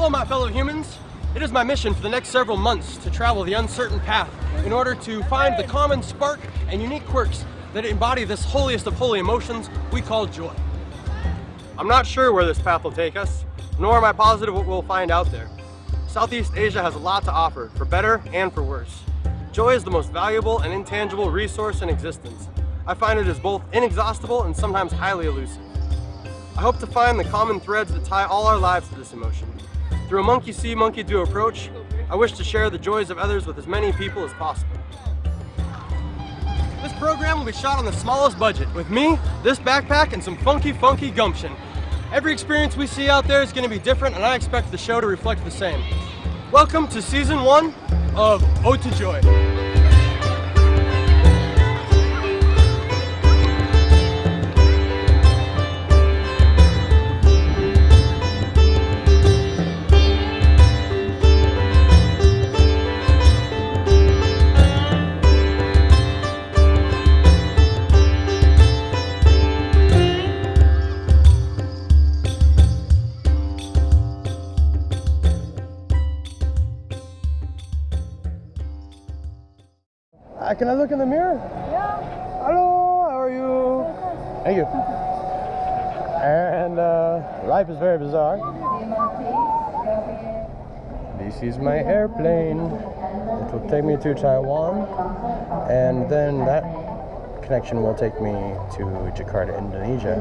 Hello, my fellow humans. It is my mission for the next several months to travel the uncertain path in order to find the common spark and unique quirks that embody this holiest of holy emotions we call joy. I'm not sure where this path will take us, nor am I positive what we'll find out there. Southeast Asia has a lot to offer, for better and for worse. Joy is the most valuable and intangible resource in existence. I find it is both inexhaustible and sometimes highly elusive. I hope to find the common threads that tie all our lives to this emotion. Through a monkey see, monkey do approach, I wish to share the joys of others with as many people as possible. This program will be shot on the smallest budget, with me, this backpack, and some funky gumption. Every experience we see out there is going to be different, and I expect the show to reflect the same. Welcome to Season 1 of Ode To Joy. Can I look in the mirror? Yeah. Hello, how are you? Thank you. And life is very bizarre. This is my airplane. It will take me to Taiwan, and then that connection will take me to Jakarta, Indonesia.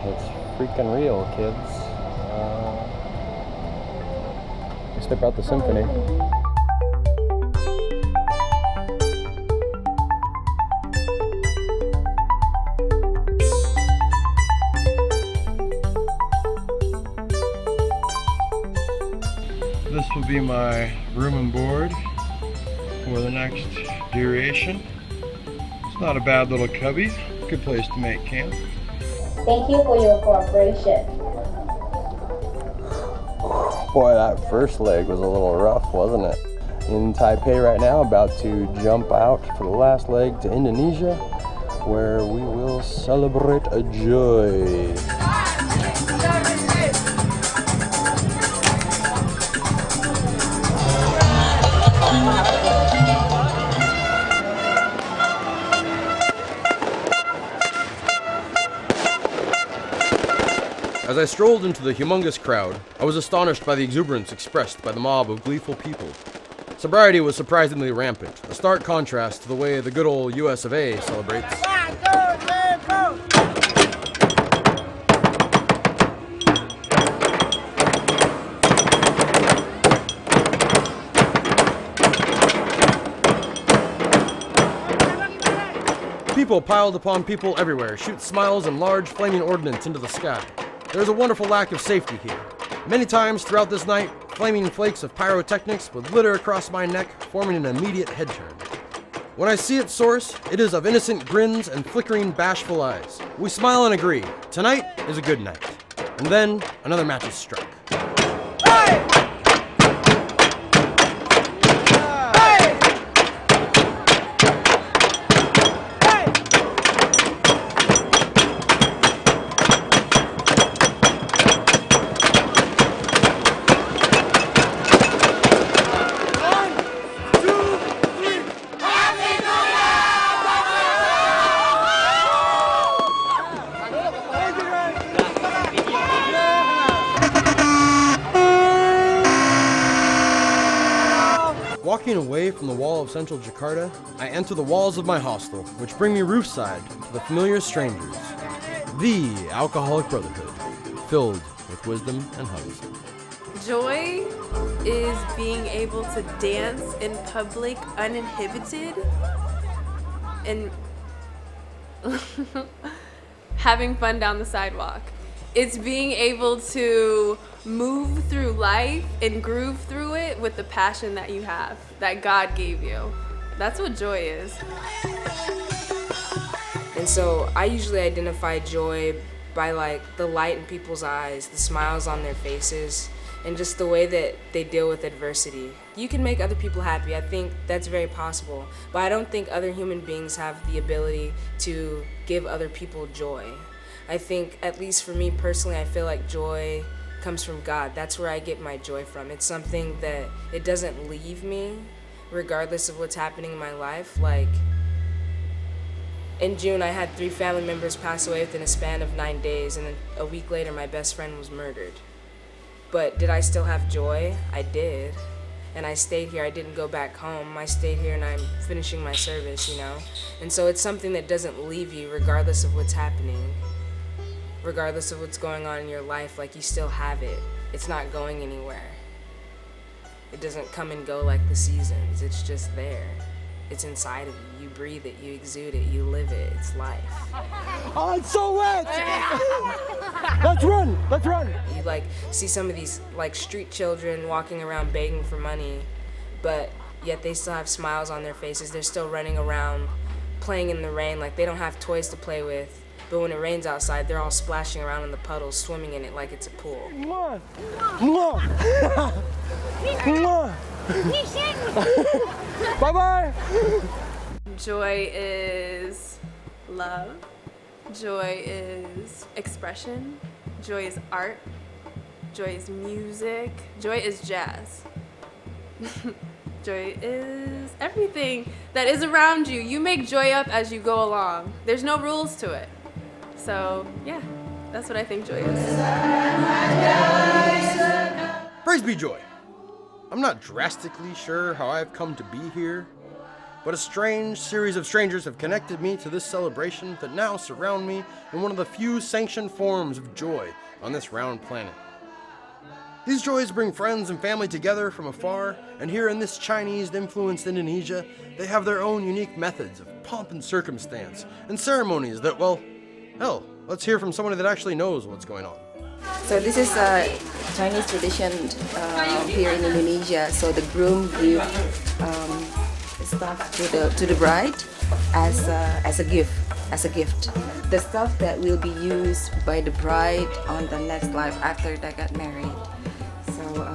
It's freaking real, kids. Step out the symphony. This will be my room and board for the next duration. It's not a bad little cubby. Good place to make camp. Thank you for your cooperation. Boy, that first leg was a little rough, wasn't it? In Taipei right now, about to jump out for the last leg to Indonesia, where we will celebrate a joy. As I strolled into the humongous crowd, I was astonished by the exuberance expressed by the mob of gleeful people. Sobriety was surprisingly rampant, a stark contrast to the way the good old US of A celebrates. People piled upon people everywhere, shoot smiles and large flaming ordnance into the sky. There is a wonderful lack of safety here. Many times throughout this night, flaming flakes of pyrotechnics would glitter across my neck, forming an immediate head turn. When I see its source, it is of innocent grins and flickering bashful eyes. We smile and agree, tonight is a good night. And then, another match is struck. Hey! Walking away from the wall of central Jakarta, I enter the walls of my hostel, which bring me roofside to the familiar strangers. The Alcoholic Brotherhood, filled with wisdom and hugs. Joy is being able to dance in public uninhibited and having fun down the sidewalk. It's being able to move through life and groove through it with the passion that you have, that God gave you. That's what joy is. And so I usually identify joy by like the light in people's eyes, the smiles on their faces, and just the way that they deal with adversity. You can make other people happy. I think that's very possible, but I don't think other human beings have the ability to give other people joy. I think, at least for me personally, I feel like joy comes from God. That's where I get my joy from. It's something that it doesn't leave me regardless of what's happening in my life. Like, in June, I had 3 family members pass away within a span of 9 days, and then a week later, my best friend was murdered. But did I still have joy? I did. And I stayed here. I didn't go back home. I stayed here and I'm finishing my service, you know? And so it's something that doesn't leave you regardless of what's happening. Regardless of what's going on in your life, like, you still have it. It's not going anywhere. It doesn't come and go like the seasons. It's just there. It's inside of you. You breathe it, you exude it, you live it. It's life. Oh, it's so wet! Let's run! Let's run! You like see some of these like street children walking around begging for money, but yet they still have smiles on their faces. They're still running around, playing in the rain. Like, they don't have toys to play with, but when it rains outside, they're all splashing around in the puddles, swimming in it like it's a pool. Mwah! Mwah! Mwah! Bye-bye! Joy is love. Joy is expression. Joy is art. Joy is music. Joy is jazz. Joy is everything that is around you. You make joy up as you go along. There's no rules to it. So, yeah, that's what I think joy is. Praise be joy. I'm not drastically sure how I've come to be here, but a strange series of strangers have connected me to this celebration that now surround me in one of the few sanctioned forms of joy on this round planet. These joys bring friends and family together from afar, and here in this Chinese-influenced Indonesia, they have their own unique methods of pomp and circumstance and ceremonies that, well, hell, let's hear from somebody that actually knows what's going on. So this is a Chinese tradition here in Indonesia. So the groom gives stuff to the bride as a gift. The stuff that will be used by the bride on the next life after they got married. So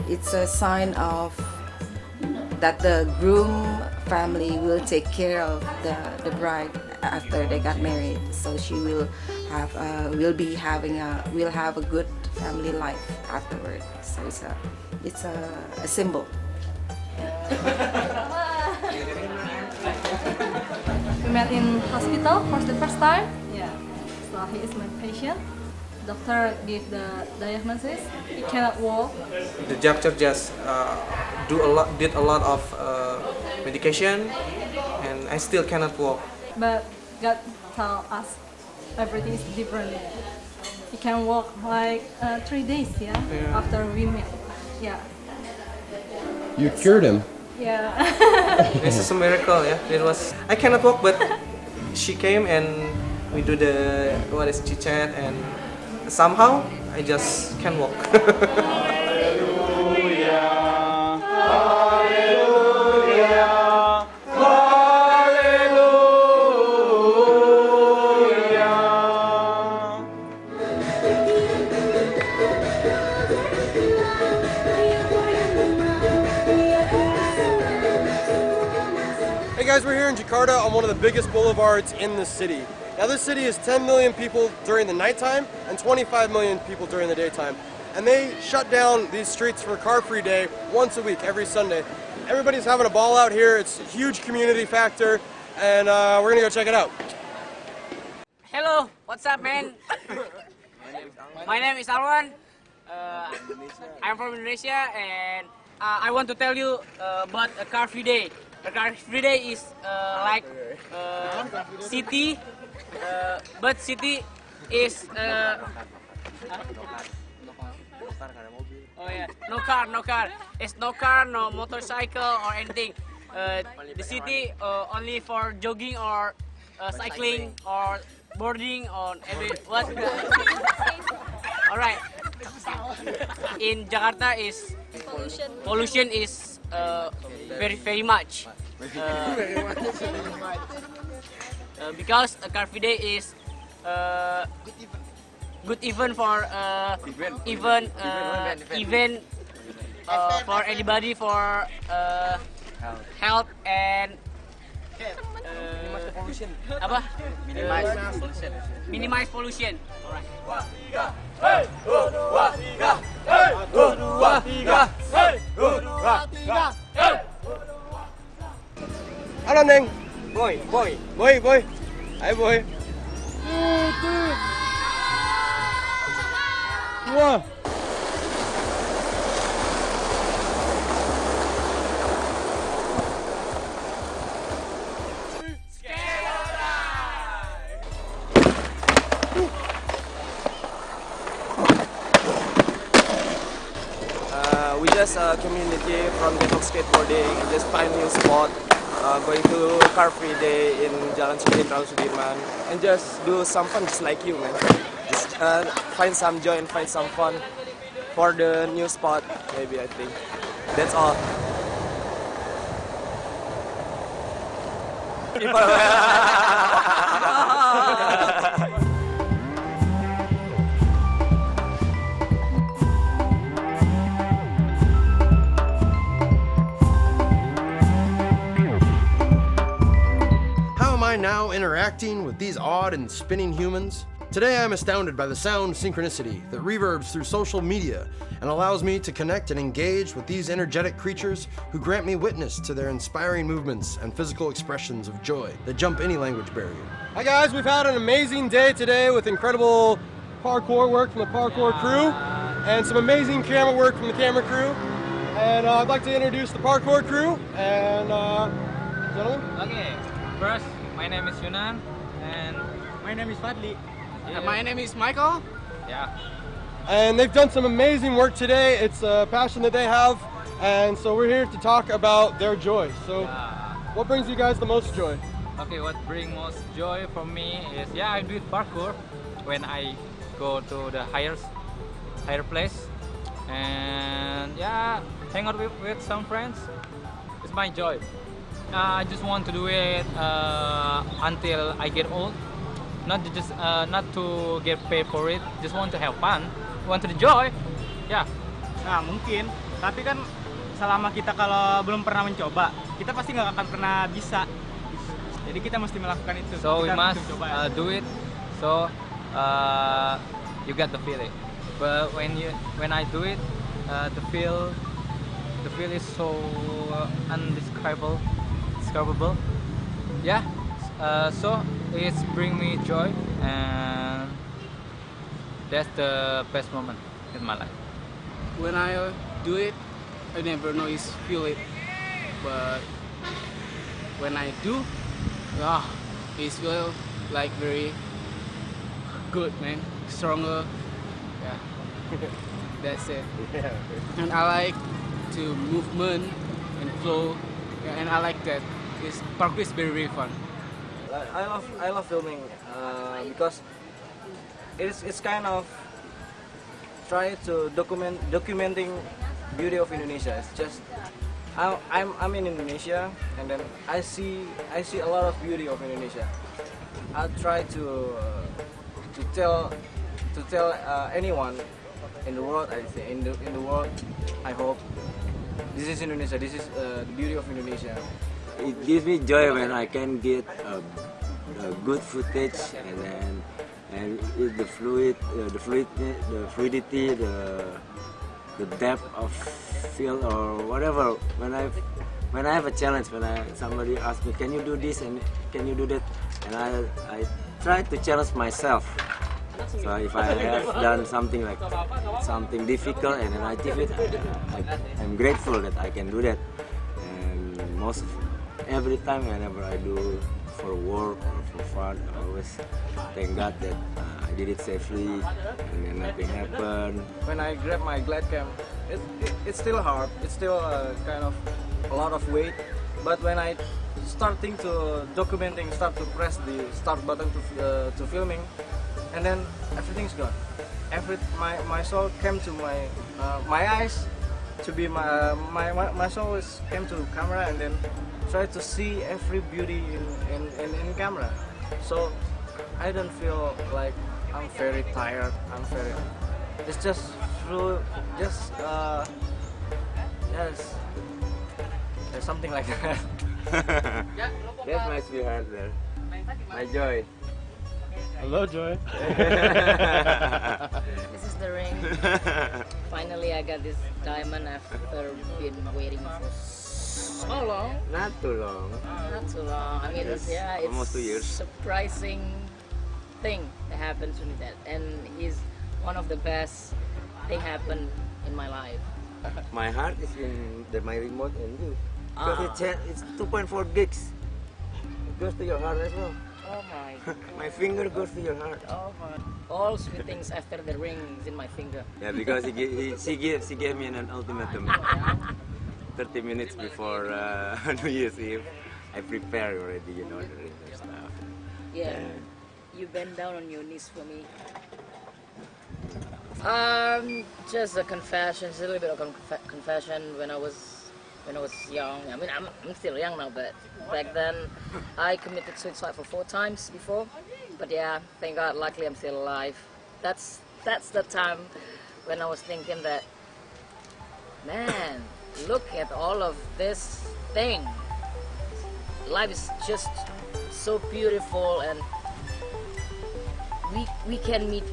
it's a sign of that the groom family will take care of the bride after they got married. So she will have a good family life afterward. So it's a symbol. We met in hospital for the first time. Yeah. So he is my patient. Doctor gave the diagnosis. He cannot walk. The doctor just did a lot of medication, and I still cannot walk. But God told us everything is different. He can walk like 3 days, yeah, after we met. Yeah. You cured him. Yeah. This is a miracle, yeah. It was. I cannot walk, but she came and we do the chit chat, and somehow I just can walk. Hey guys, we're here in Jakarta on one of the biggest boulevards in the city. Now this city is 10 million people during the nighttime and 25 million people during the daytime. And they shut down these streets for car-free day once a week, every Sunday. Everybody's having a ball out here. It's a huge community factor, and we're gonna go check it out. Hello, what's up, man? My name is Arwan. I'm from Indonesia, and I want to tell you about a car-free day. A car-free day is like city, but city is oh yeah, no car. It's no car, no motorcycle or anything. The city only for jogging or cycling or boarding on every what? All right. In Jakarta is pollution is very much. Because a car-free day is good event for event for anybody for health and apa? Minimize pollution. Alright. Halo Neng. Boy. Hai boy. Wah. We just community from Depok skateboarding, just find new spot, going to car free day in Jalan Sudirman, and just do some fun just like you, man. Just find some joy and find some fun for the new spot, maybe I think. That's all. Now interacting with these odd and spinning humans? Today I'm astounded by the sound synchronicity that reverbs through social media and allows me to connect and engage with these energetic creatures who grant me witness to their inspiring movements and physical expressions of joy that jump any language barrier. Hi guys, we've had an amazing day today with incredible parkour work from the parkour crew and some amazing camera work from the camera crew. And I'd like to introduce the parkour crew and gentlemen. Okay, first, my name is Yunan, and My name is Fadli. Yeah. My name is Michael. yeah, And they've done some amazing work today. It's a passion that they have, and so we're here to talk about their joy. So, what brings you guys the most joy? okay, what brings most joy for me is, I do parkour when I go to the higher place, and hang out with some friends. It's my joy. I just want to do it until I get old, not to get paid for it. Just want to have fun, want to enjoy. Nah mungkin, tapi kan selama kita kalau belum pernah mencoba, kita pasti nggak akan pernah bisa. Jadi kita mesti melakukan itu. So we Kita must coba ya. do it. So you get the feeling. But when I do it, the feel is so undescribable. So it's bring me joy, and that's the best moment in my life. When I do it, I never know is feel it, but when I do, it feel like very good, man, stronger. Yeah, that's it. And I like to movement and flow, and I like that. Parkour is very fun. I love filming because it's kind of try to documenting beauty of Indonesia. It's just I'm in Indonesia, and then I see a lot of beauty of Indonesia. I try to tell anyone in the world. I say in the world, I hope this is Indonesia. This is the beauty of Indonesia. It gives me joy when I can get a good footage, and the fluidity, the depth of feel or whatever. When I have a challenge, somebody asks me, can you do this and can you do that, and I try to challenge myself. So if I have done something difficult and then I achieve it, I'm grateful that I can do that. And every time whenever I do for work or for fun, I always thank God that I did it safely and then nothing happened. When I grab my glide cam, it's still hard. It's still kind of a lot of weight. But when I starting to documenting, start to press the start button to filming, and then everything's gone. My soul came to my eyes to be my soul came to camera, and then try to see every beauty in camera. So I don't feel like I'm very tired. It's just through, yes, there's something like that. That must be hard there. My Joy. Hello, Joy. This is the ring. Finally, I got this diamond after been waiting for so long. Not too long. Not too long. I mean, Yes, yeah, it's almost 2 years. surprising thing that happened to me. And he's one of the best thing happened in my life. My heart is in my remote and you. Because it's 2.4 gigs. It goes to your heart as well. Oh my God. My finger goes to your heart. Oh my. All sweet things after the ring is in my finger. Yeah, because she gave me an ultimatum. 30 minutes before New Year's Eve, I prepare already, the ring and stuff. Yeah. You bend down on your knees for me. Just a confession, just a little bit of confession. When I was young, I mean, I'm still young now, but back then I committed suicide for 4 times before. But yeah, thank God, luckily I'm still alive. That's the time when I was thinking that, man, look at all of this thing. Life is just so beautiful, and we can meet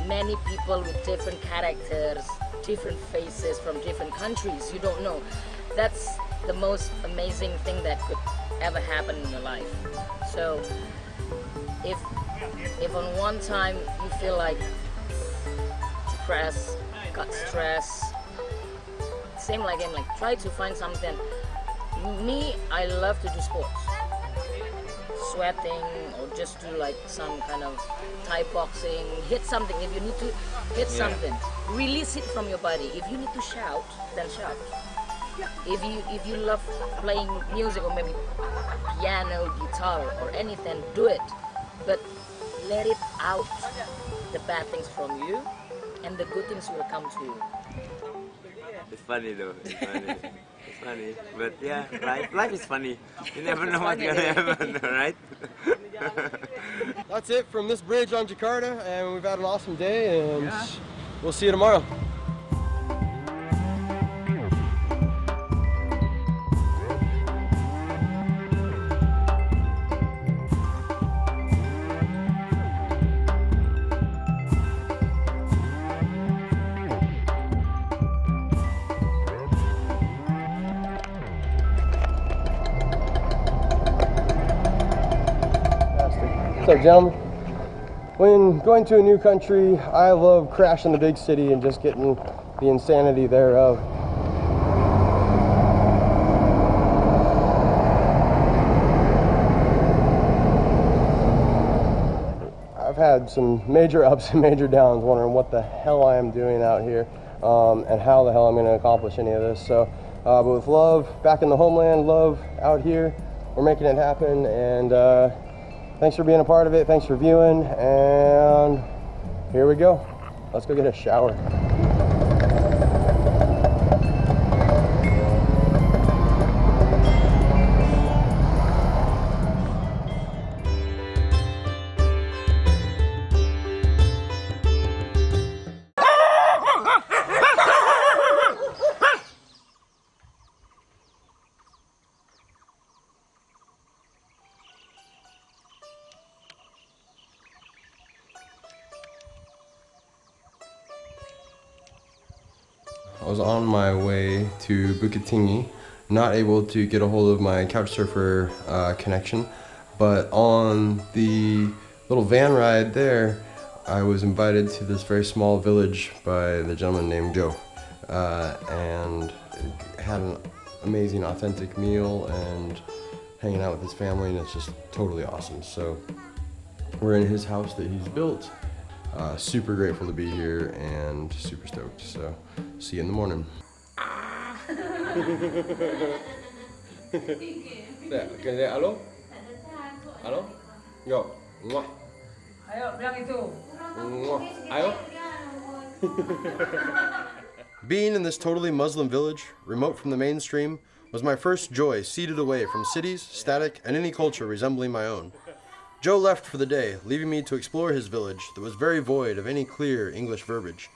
many people with different characters, different faces from different countries. You don't know. That's the most amazing thing that could ever happen in your life. So if on one time you feel like depressed, got stressed, same like him, like try to find something. Me, I love to do sports. Sweating or just do like some kind of Thai boxing, hit something. If you need to hit something, release it from your body. If you need to shout, then shout. If you love playing music or maybe piano, guitar or anything, do it. But let it out, the bad things from you, and the good things will come to you. It's funny though, it's funny. It's funny, but yeah, life is funny. You never know what's gonna happen, right? That's it from this bridge on Jakarta, and we've had an awesome day, and we'll see you tomorrow. So, gentlemen, when going to a new country, I love crashing the big city and just getting the insanity thereof. I've had some major ups and major downs, wondering what the hell I am doing out here and how the hell I'm going to accomplish any of this. So, but with love back in the homeland, love out here, we're making it happen, and thanks for being a part of it. Thanks for viewing, and here we go. Let's go get a shower. I was on my way to Bukit Tinggi, not able to get a hold of my Couchsurfer connection, but on the little van ride there, I was invited to this very small village by the gentleman named Joe, and had an amazing, authentic meal and hanging out with his family, and it's just totally awesome. So we're in his house that he's built. Super grateful to be here and super stoked. So, see you in the morning. Halo? Halo? Yo. Mwah. Ayo, bilang itu. Mwah. Ayo. Being in this totally Muslim village, remote from the mainstream, was my first joy, seated away from cities, static, and any culture resembling my own. Joe left for the day, leaving me to explore his village that was very void of any clear English verbiage.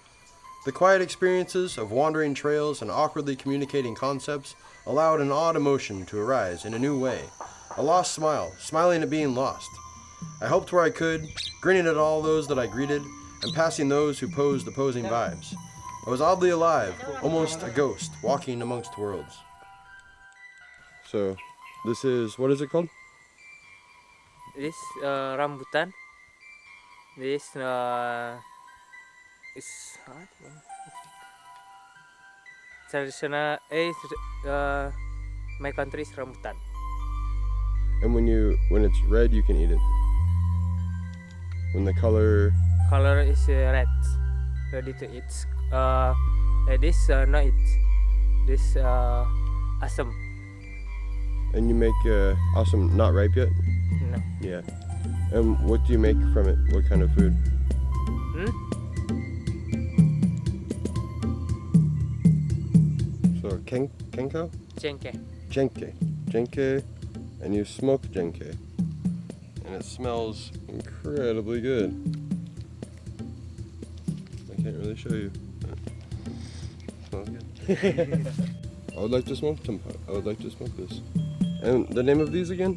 The quiet experiences of wandering trails and awkwardly communicating concepts allowed an odd emotion to arise in a new way. A lost smile, smiling at being lost. I helped where I could, grinning at all those that I greeted, and passing those who posed opposing vibes. I was oddly alive, almost a ghost, walking amongst worlds. So, this is, what is it called? This rambutan. This is traditional. My country is rambutan. And when it's red, you can eat it. When the color is red, ready to eat. This not eat. This asam. And you make awesome, not ripe yet? No. Yeah. And what do you make from it? What kind of food? So kenko? Jenke. Jenke. And you smoke jenke. And it smells incredibly good. I can't really show you. It smells good. I would like to smoke some pot. I would like to smoke this. And the name of these again?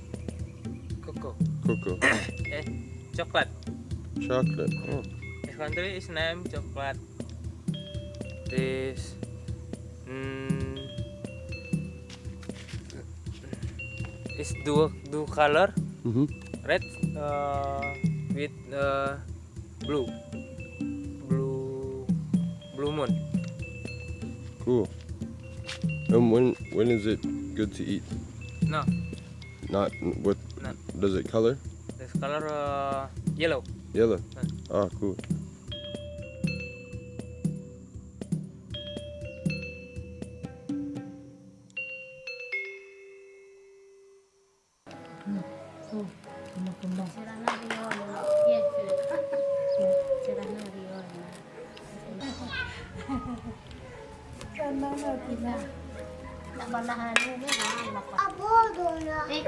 Cocoa. Chocolate. Chocolate. Oh. This country is named chocolate. This is dual color. Red with blue moon. Cool. And when is it good to eat? No. Not what? No. Does it color? This color yellow. Yellow. Oh, cool.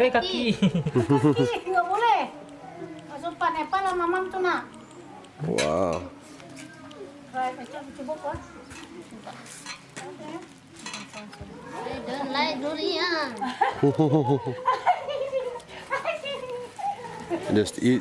Kaki. Nggak boleh. Sumpah Nepal lah mamam tuh nak. Wow. Coba kok. Don't like durian. Just eat.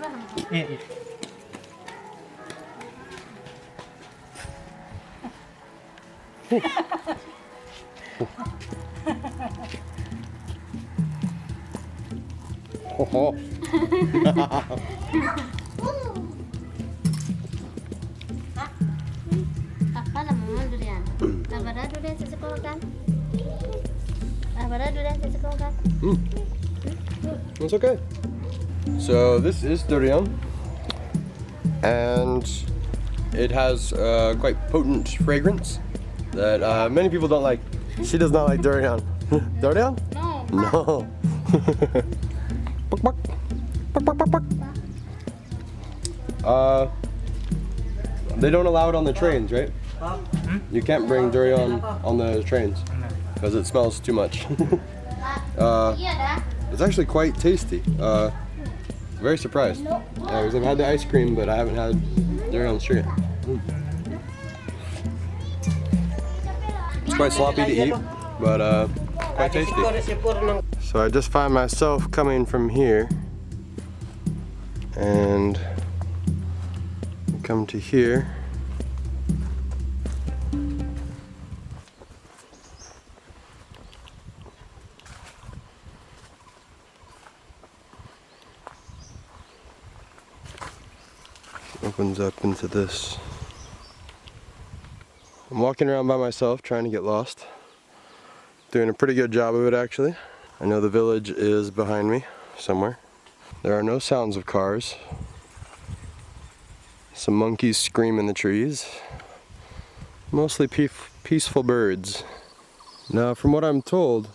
Apa nama durian? Abada durian sesekolah kan? Abada durian sesekolah kan? It's okay. So this is durian, and it has quite potent fragrance that many people don't like. She does not like durian. Durian? No. No. They don't allow it on the trains, right? You can't bring durian on the trains because it smells too much. It's actually quite tasty. Very surprised. Yeah, because I've had the ice cream, but I haven't had durian straight. It's quite sloppy to eat, but quite tasty. So I just find myself coming from here and come to here. Opens up into this. I'm walking around by myself trying to get lost. Doing a pretty good job of it actually. I know the village is behind me somewhere. There are no sounds of cars. Some monkeys scream in the trees. Mostly peaceful birds. Now from what I'm told,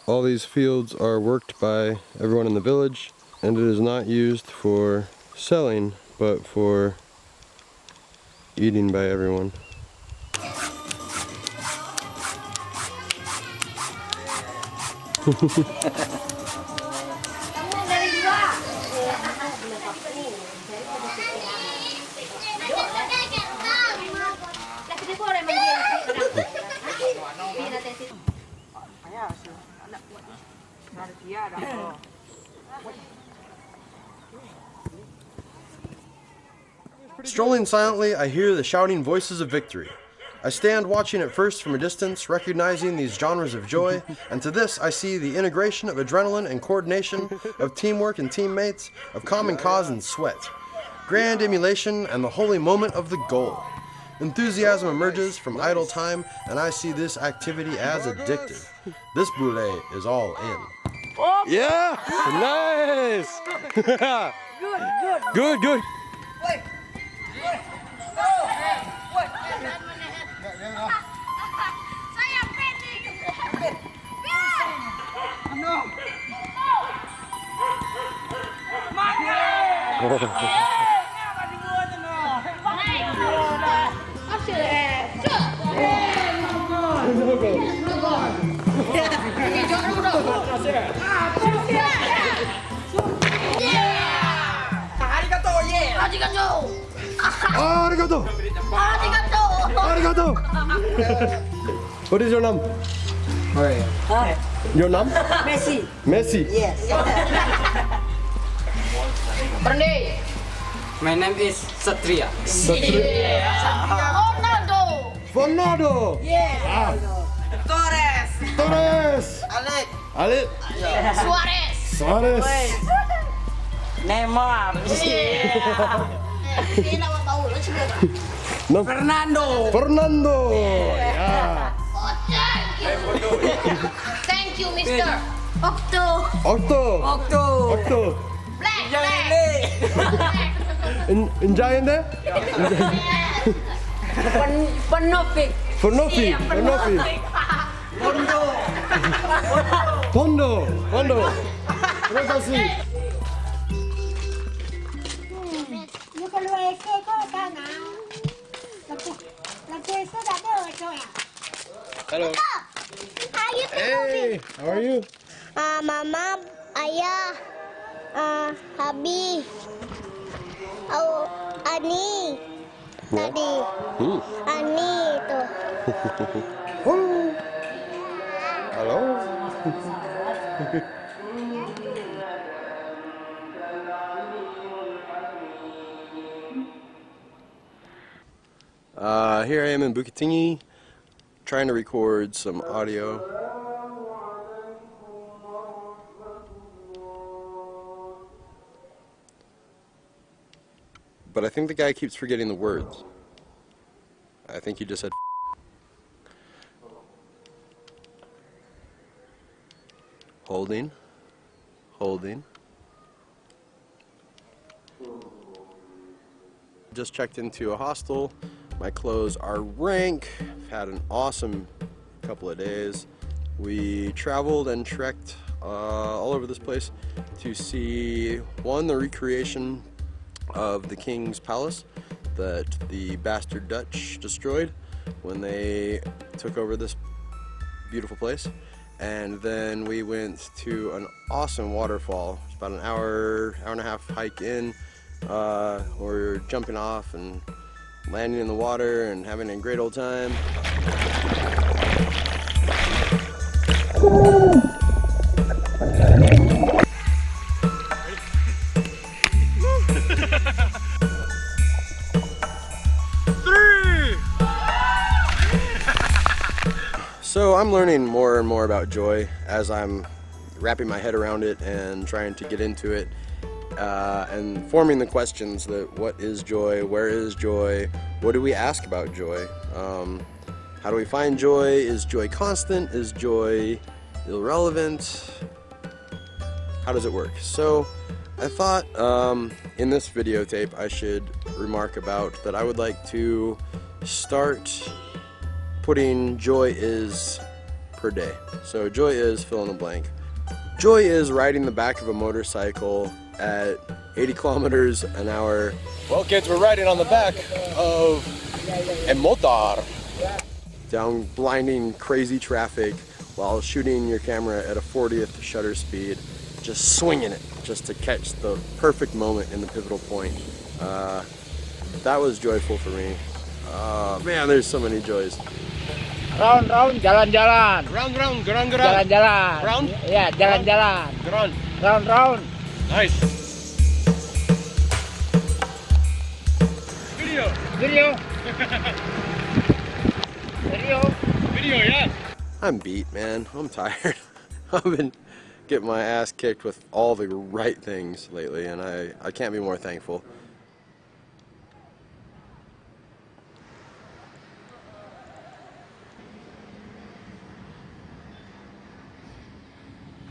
all these fields are worked by everyone in the village and it is not used for selling, but for eating by everyone. Strolling silently, I hear the shouting voices of victory. I stand watching at first from a distance, recognizing these genres of joy, and to this I see the integration of adrenaline and coordination, of teamwork and teammates, of common cause and sweat, grand emulation, and the holy moment of the goal. Enthusiasm emerges from idle time, and I see this activity as addictive. This boule is all in. Yeah! Nice! Good, good. Arigato! Arigato! What is your name? Your name? Messi. Messi. Yes. Bernie. My name is Satria. Satria. Ronaldo. Ronaldo. Yeah. Torres. Torres. Alec. Alec. Suarez. Suarez. Neymar. No. Fernando. Fernando. Yeah. Thank you, Mr. Octo. Octo. Octo. Octo. Black. In giant there? Penovic. Fornofi. Fornofi. Pondo. Pondo. Terima kasih. Hello. Hey, how are you? Mama, ayah, Habi, Ani, tadi, Ani itu. Hello. Here I am in Bukittinggi, trying to record some audio. But I think the guy keeps forgetting the words. I think he just said holding, holding. Just checked into a hostel. My clothes are rank. I've had an awesome couple of days. We traveled and trekked all over this place to see, one, the recreation of the King's Palace that the bastard Dutch destroyed when they took over this beautiful place. And then we went to an awesome waterfall. It's about an hour and a half hike in. We're jumping off and landing in the water and having a great old time. So I'm learning more and more about joy as I'm wrapping my head around it and trying to get into it. And forming the questions that what is joy, where is joy, what do we ask about joy, how do we find joy, is joy constant, is joy irrelevant, how does it work? So I thought in this videotape I should remark about that I would like to start putting joy is per day. So joy is fill in the blank. Joy is riding the back of a motorcycle at 80 kilometers an hour. Well, kids, we're riding on the back of a motor down blinding, crazy traffic while shooting your camera at a 40th shutter speed, just swinging it just to catch the perfect moment in the pivotal point. That was joyful for me. Man, there's so many joys. Round, jalan-jalan. Round, geran-geran. Jalan-jalan. Round? Iya, jalan-jalan. Geran. Round. Nice. Video. Video, yeah. I'm beat, man. I'm tired. I've been getting my ass kicked with all the right things lately, and I can't be more thankful.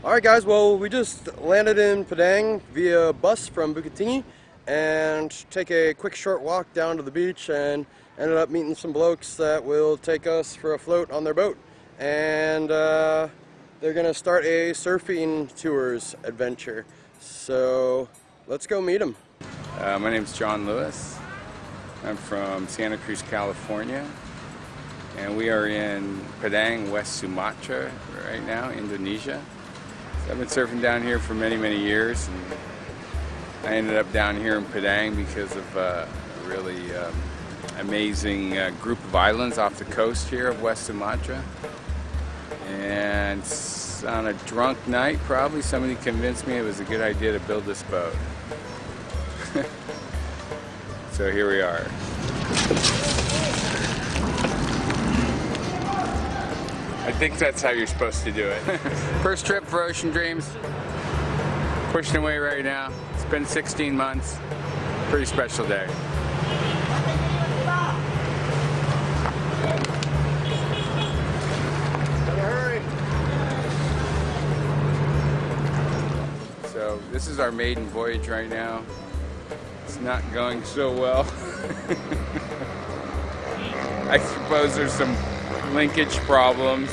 Alright guys, well we just landed in Padang via bus from Bukit and take a quick short walk down to the beach and ended up meeting some blokes that will take us for a float on their boat. And they're gonna start a surfing tours adventure. So let's go meet them. My name's John Lewis. I'm from Santa Cruz, California. And we are in Padang, West Sumatra right now, Indonesia. So I've been surfing down here for many, many years. And I ended up down here in Padang because of a really amazing group of islands off the coast here of West Sumatra. And on a drunk night, probably, somebody convinced me it was a good idea to build this boat. So here we are. I think that's how you're supposed to do it. First trip for Ocean Dreams. Pushing away right now. It's been 16 months. Pretty special day. So this is our maiden voyage right now. It's not going so well. I suppose there's some linkage problems.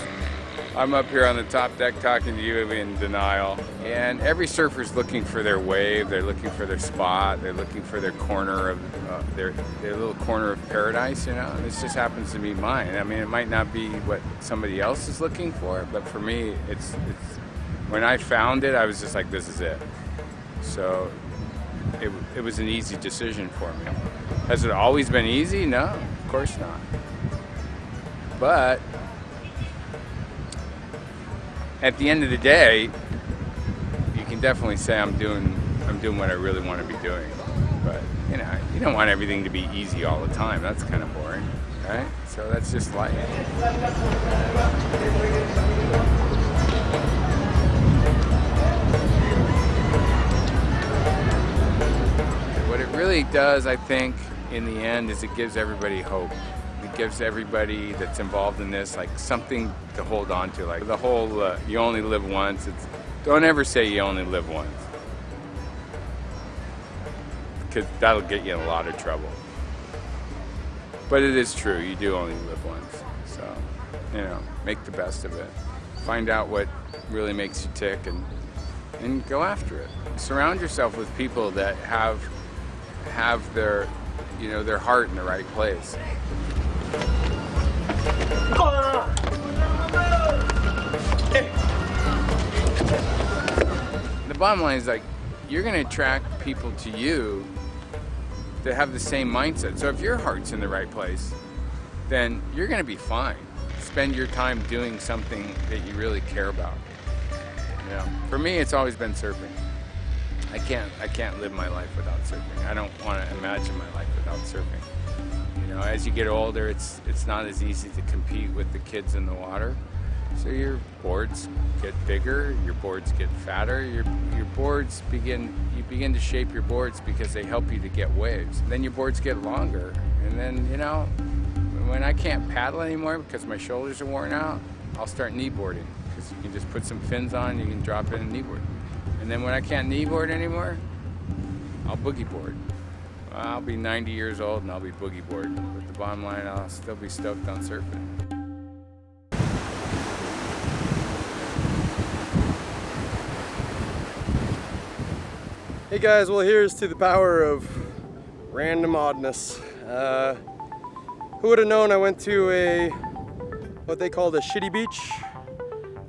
I'm up here on the top deck talking to you in denial. And every surfer's looking for their wave, they're looking for their spot, they're looking for their corner of, their little corner of paradise, you know? And this just happens to be mine. I mean, it might not be what somebody else is looking for, but for me, it's when I found it, I was just like, this is it. So it was an easy decision for me. Has it always been easy? No, of course not. But at the end of the day, you can definitely say I'm doing what I really want to be doing. But you know, you don't want everything to be easy all the time. That's kind of boring, right? So that's just life. What it really does, I think, in the end, is it gives everybody hope. It gives everybody that's involved in this like something to hold on to. Like the whole you only live once. Don't ever say you only live once, because that'll get you in a lot of trouble. But it is true, you do only live once. So, you know, make the best of it. Find out what really makes you tick and go after it. Surround yourself with people that have their, you know, their heart in the right place. The bottom line is, like, you're going to attract people to you that have the same mindset. So if your heart's in the right place, then you're going to be fine. Spend your time doing something that you really care about. You know, for me, it's always been surfing. I can't live my life without surfing. I don't want to imagine my life without surfing. You know, as you get older, it's not as easy to compete with the kids in the water. So your boards get bigger, your boards get fatter, your boards you begin to shape your boards because they help you to get waves. Then your boards get longer, and then, you know, when I can't paddle anymore because my shoulders are worn out, I'll start kneeboarding, because you can just put some fins on, you can drop in and kneeboard. And then when I can't kneeboard anymore, I'll boogie board. I'll be 90 years old and I'll be boogie board. But the bottom line, I'll still be stoked on surfing. Hey guys, well here's to the power of random oddness. Who would have known I went to what they called a shitty beach,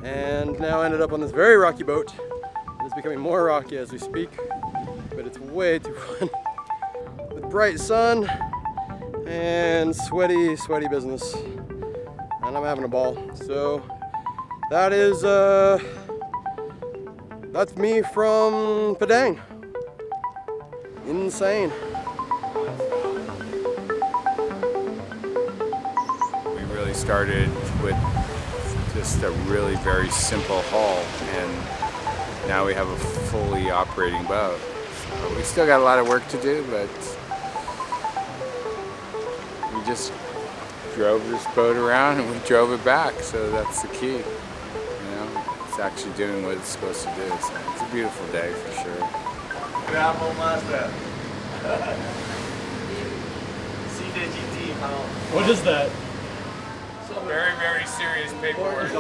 and now ended up on this very rocky boat. It's becoming more rocky as we speak, but it's way too fun. With bright sun and sweaty business. and I'm having a ball. So that is, that's me from Padang. Insane. We really started with just a really very simple hull, and now we have a fully operating boat. So we still got a lot of work to do, but we just drove this boat around and we drove it back, so that's the key. You know, it's actually doing what it's supposed to do. So it's a beautiful day for sure. Bravo Master. CDGT. What is that? Very, very serious paperwork.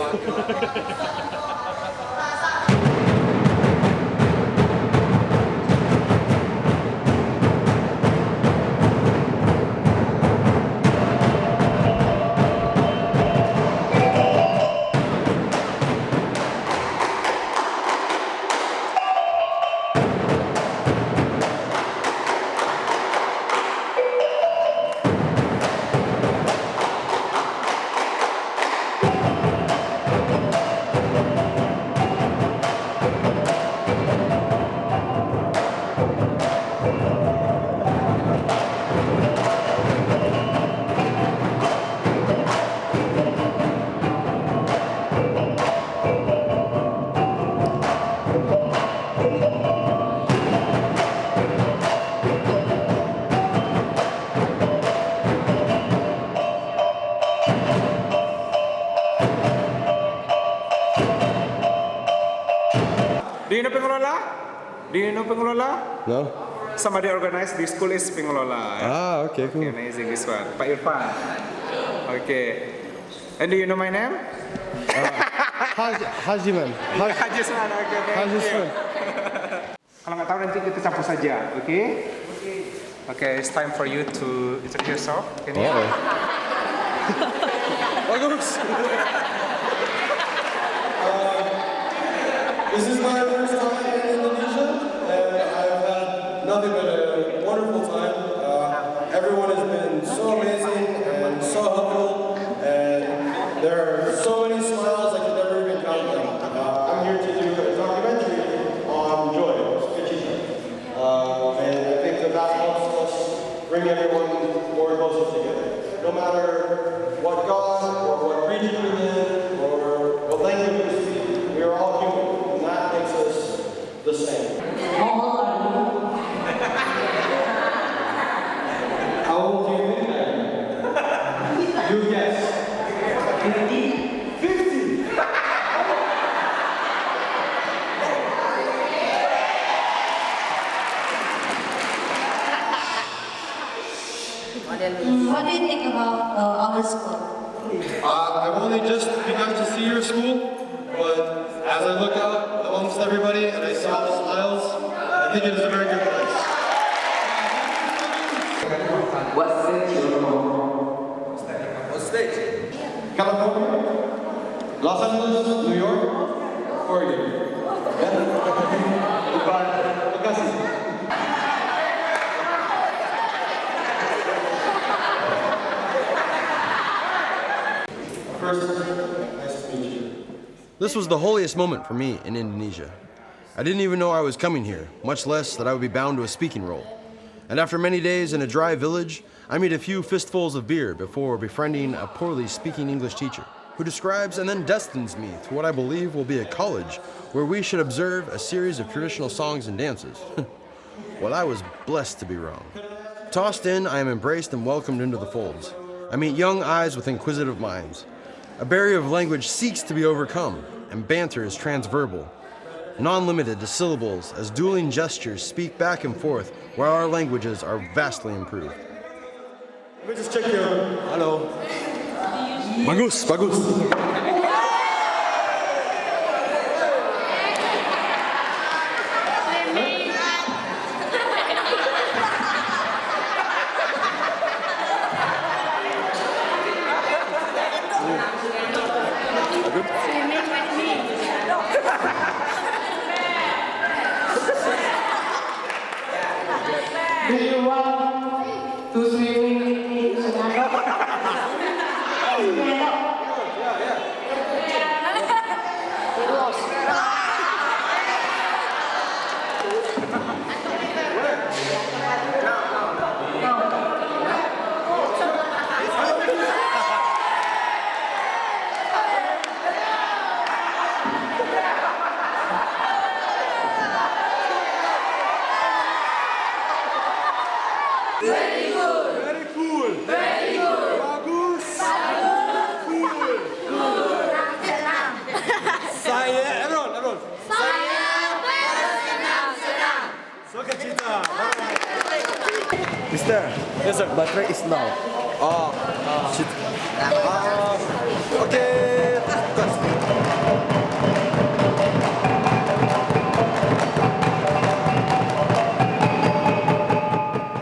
Do you know pengelola? Do you know pengelola? No. Somebody organized this school is pengelola. Ah, okay, cool. Okay, amazing, this one. Pak Irfan. Okay. And do you know my name? Hajiman. Hajisman, okay, thank you. Kalau nggak tahu nanti kita campur saja, okay? Okay, it's time for you to introduce yourself. Can you? Bagus. This is my first time in Indonesia, and I've had nothing but a wonderful time. Everyone has been so amazing and so helpful, and there are so many smiles I can never even count them. I'm here to do a documentary on joy, and I think that helps us bring everyone more closer together. No matter what God or what region we live or what language we speak, we are all human. That makes us the same. How old do you think I am? You guess. 50. What do you think about our school? I've only just begun to see your school, but as I look out amongst everybody and I see all the smiles, I think it is a very good place. What state you from? What state? California, Los Angeles, New York, Oregon. Terima kasih. First, nice to meet you. This was the holiest moment for me in Indonesia. I didn't even know I was coming here, much less that I would be bound to a speaking role. And after many days in a dry village, I made a few fistfuls of beer before befriending a poorly speaking English teacher, who describes and then destines me to what I believe will be a college where we should observe a series of traditional songs and dances. Well, I was blessed to be wrong. Tossed in, I am embraced and welcomed into the folds. I meet young eyes with inquisitive minds. A barrier of language seeks to be overcome, and banter is transverbal, non-limited to syllables as dueling gestures speak back and forth where our languages are vastly improved. Let me just check you. Hello. Bagus, bagus. Do you want to swim in Sunado? Very good. Very cool. Very good. Bagus. Cool. Saya, everyone. Saya bersenang-senang. Sukacita. Mister, yes sir. Battery is low. Oh, shit. Okay.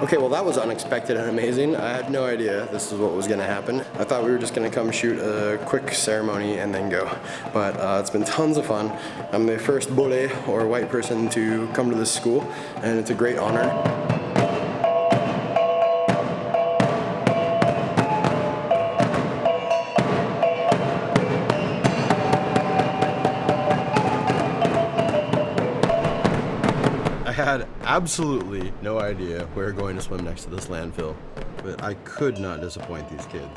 Okay, well that was unexpected and amazing. I had no idea this is what was gonna happen. I thought we were just gonna come shoot a quick ceremony and then go. But it's been tons of fun. I'm the first bole, or white person, to come to this school, and it's a great honor. I had absolutely no idea we were going to swim next to this landfill, but I could not disappoint these kids.